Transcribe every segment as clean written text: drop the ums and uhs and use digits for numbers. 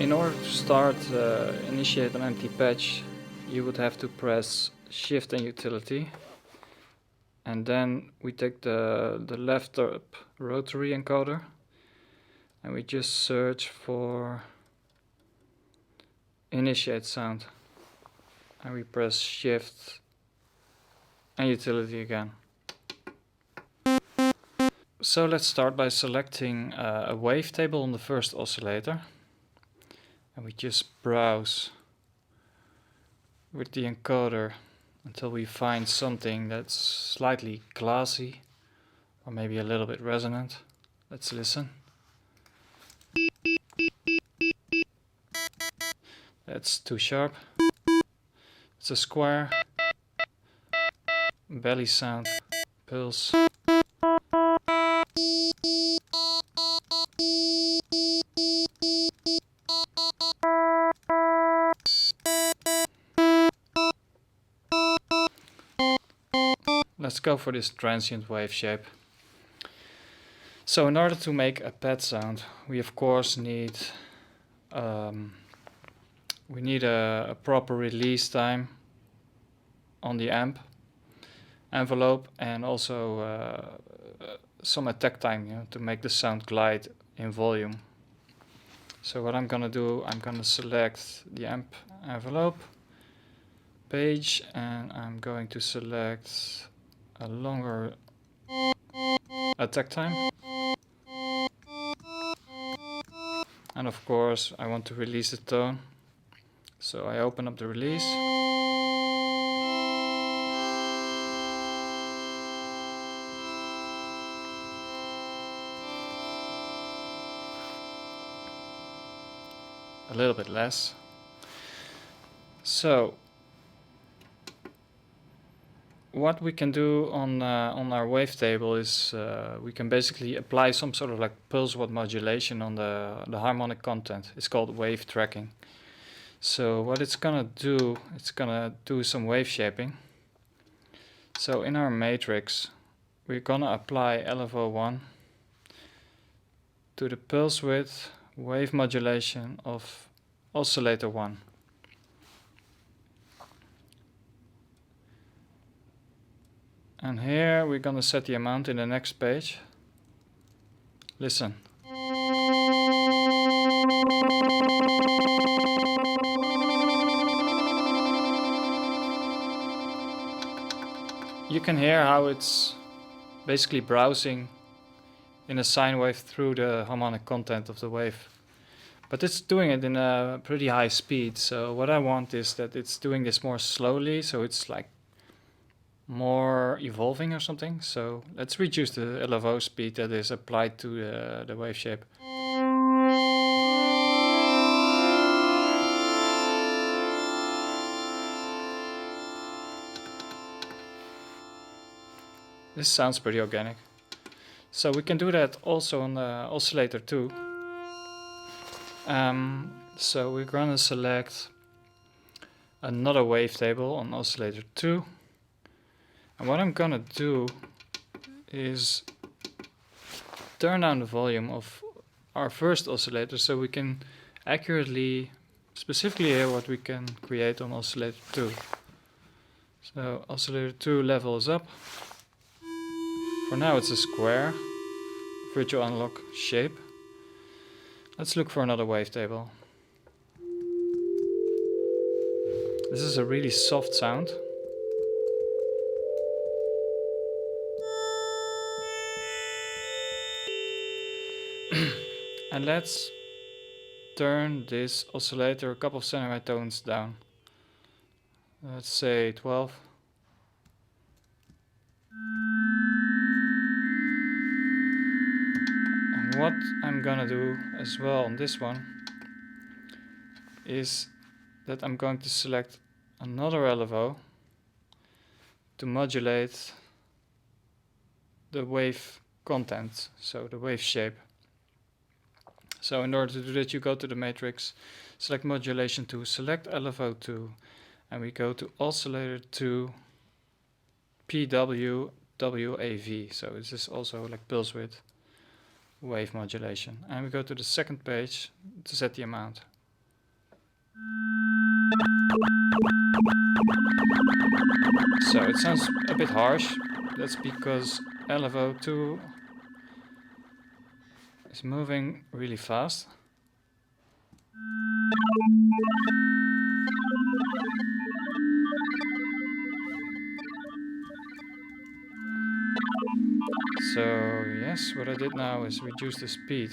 In order to start initiate an empty patch, you would have to press Shift and Utility, and then we take the left up rotary encoder and we just search for initiate sound, and we press Shift and Utility again. So let's start by selecting a wavetable on the first oscillator, and we just browse with the encoder until we find something that's slightly glassy or maybe a little bit resonant. Let's listen. That's too sharp. It's a square, belly sound, pulse. Let's go for this transient wave shape. So in order to make a pad sound, we of course need a proper release time on the amp envelope, and also some attack time, to make the sound glide in volume. So what I'm gonna do, I'm gonna select the amp envelope page, and I'm going to select a longer attack time, and of course I want to release the tone, so I open up the release, a little bit less. So what we can do on our wavetable is we can basically apply some sort of like pulse width modulation on the harmonic content. It's called wave tracking. So what it's gonna do, it's gonna do some wave shaping. So in our matrix, we're gonna apply LFO1 to the pulse width wave modulation of oscillator 1. And here we're gonna set the amount in the next page. Listen. You can hear how it's basically browsing in a sine wave through the harmonic content of the wave. But it's doing it in a pretty high speed, so what I want is that it's doing this more slowly, so it's like more evolving or something. So let's reduce the LFO speed that is applied to the wave shape. This sounds pretty organic. So we can do that also on the oscillator 2. So we're gonna select another wavetable on oscillator 2. And what I'm gonna do is turn down the volume of our first oscillator so we can accurately, specifically hear what we can create on oscillator 2. So oscillator 2 level is up. For now it's a square, virtual analog shape. Let's look for another wavetable. This is a really soft sound. And let's turn this oscillator a couple of semitones down. Let's say 12. And what I'm gonna do as well on this one is that I'm going to select another LFO to modulate the wave content, so the wave shape. So in order to do that, you go to the matrix, select modulation 2, select LFO 2, and we go to oscillator 2 PW WAV. So this is also like pulse width wave modulation. And we go to the second page to set the amount. So it sounds a bit harsh. That's because LFO2 is moving really fast. So yes, what I did now is reduce the speed.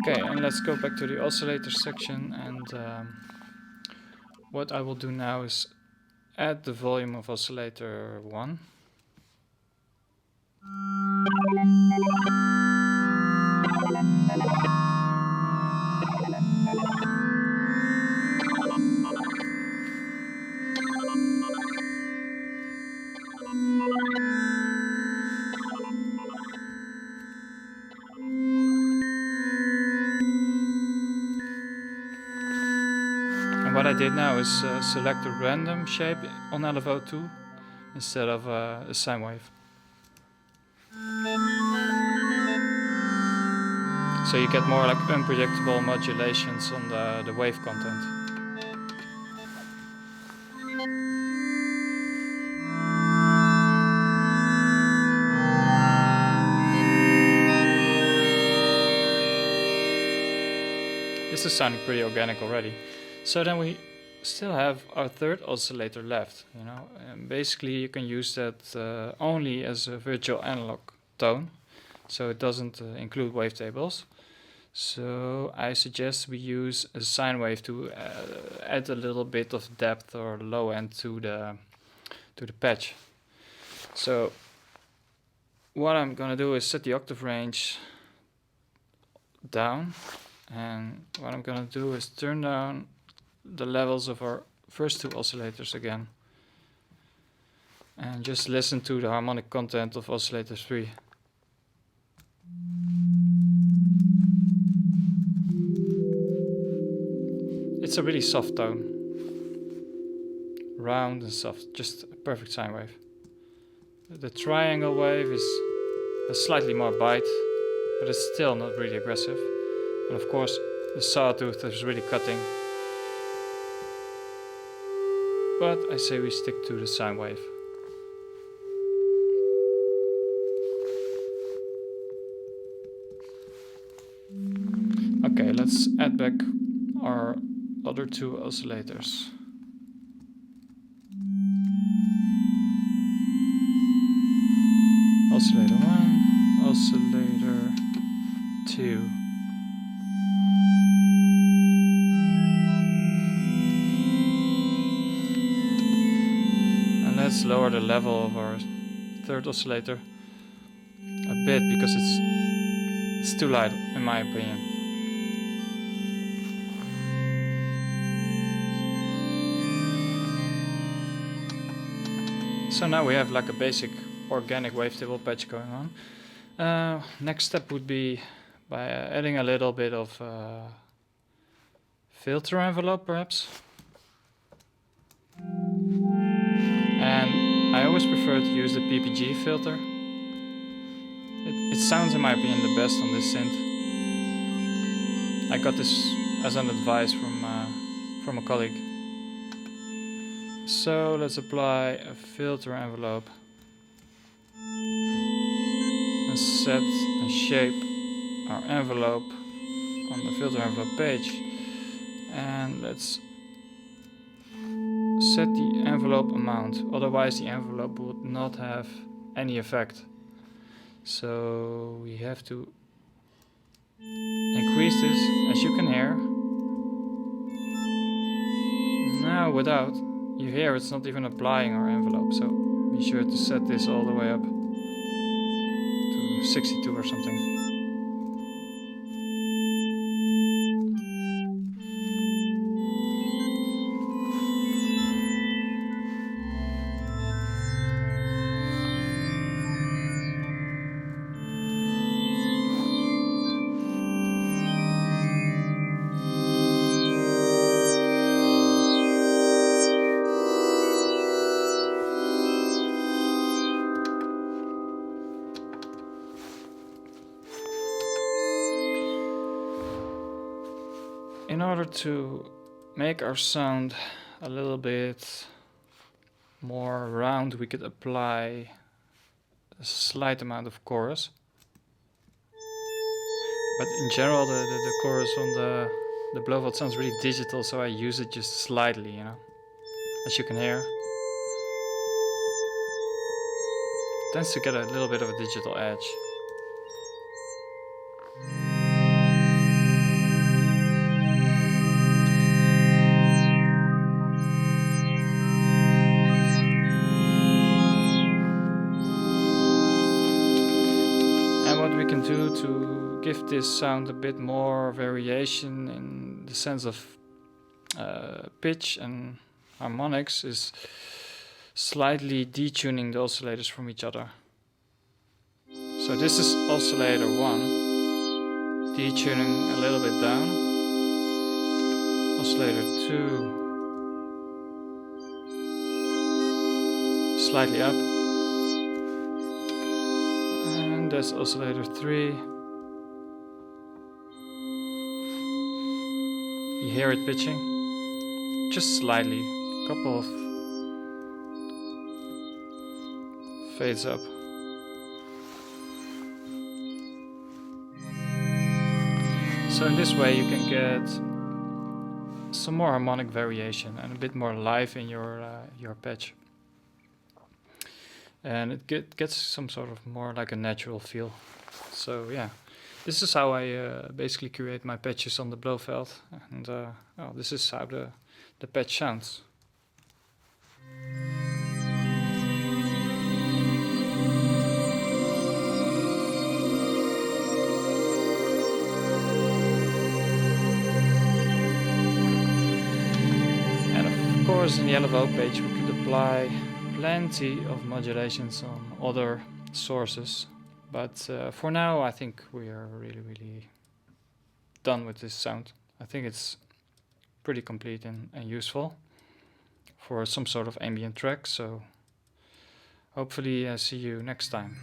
Okay, and let's go back to the oscillator section, and what I will do now is add the volume of oscillator 1. And what I did now is select a random shape on LFO2 instead of a sine wave. So you get more like unpredictable modulations on the wave content. This is sounding pretty organic already. So then we still have our third oscillator left, you know. And basically you can use that only as a virtual analog tone, so it doesn't include wavetables. So I suggest we use a sine wave to add a little bit of depth or low end to the patch. So what I'm gonna do is set the octave range down, and what I'm gonna do is turn down the levels of our first two oscillators again, and just listen to the harmonic content of oscillator 3. It's a really soft tone, round and soft, just a perfect sine wave. The triangle wave has slightly more bite, but it's still not really aggressive. And of course the sawtooth is really cutting. But I say we stick to the sine wave. Okay, let's add back our other two oscillators. Oscillator 1, oscillator 2. And let's lower the level of our third oscillator a bit, because it's too light in my opinion. So now we have like a basic organic wavetable patch going on. Next step would be by adding a little bit of filter envelope perhaps. And I always prefer to use the PPG filter. It sounds in my opinion the best on this synth. I got this as an advice from a colleague. So let's apply a filter envelope and set and shape our envelope on the filter envelope page, and let's set the envelope amount, otherwise the envelope would not have any effect. So we have to increase this, as you can hear. Now without, you hear it's not even applying our envelope, so be sure to set this all the way up to 62 or something. in order to make our sound a little bit more round, we could apply a slight amount of chorus. But in general, the chorus on the Blofeld sounds really digital, so I use it just slightly, you know, as you can hear. It tends to get a little bit of a digital edge. And what we can do to give this sound a bit more variation in the sense of pitch and harmonics is slightly detuning the oscillators from each other. So this is oscillator 1, detuning a little bit down. Oscillator 2, slightly up. And there's oscillator 3. You hear it pitching, just slightly, a couple of fades up. So in this way you can get some more harmonic variation and a bit more life in your patch. And it gets some sort of more like a natural feel. So yeah, this is how I basically create my patches on the Blofeld, and well, this is how the patch sounds. And of course in the LFO page we could apply plenty of modulations on other sources, but for now I think we are really done with this sound. I think it's pretty complete and useful for some sort of ambient track, so hopefully see you next time.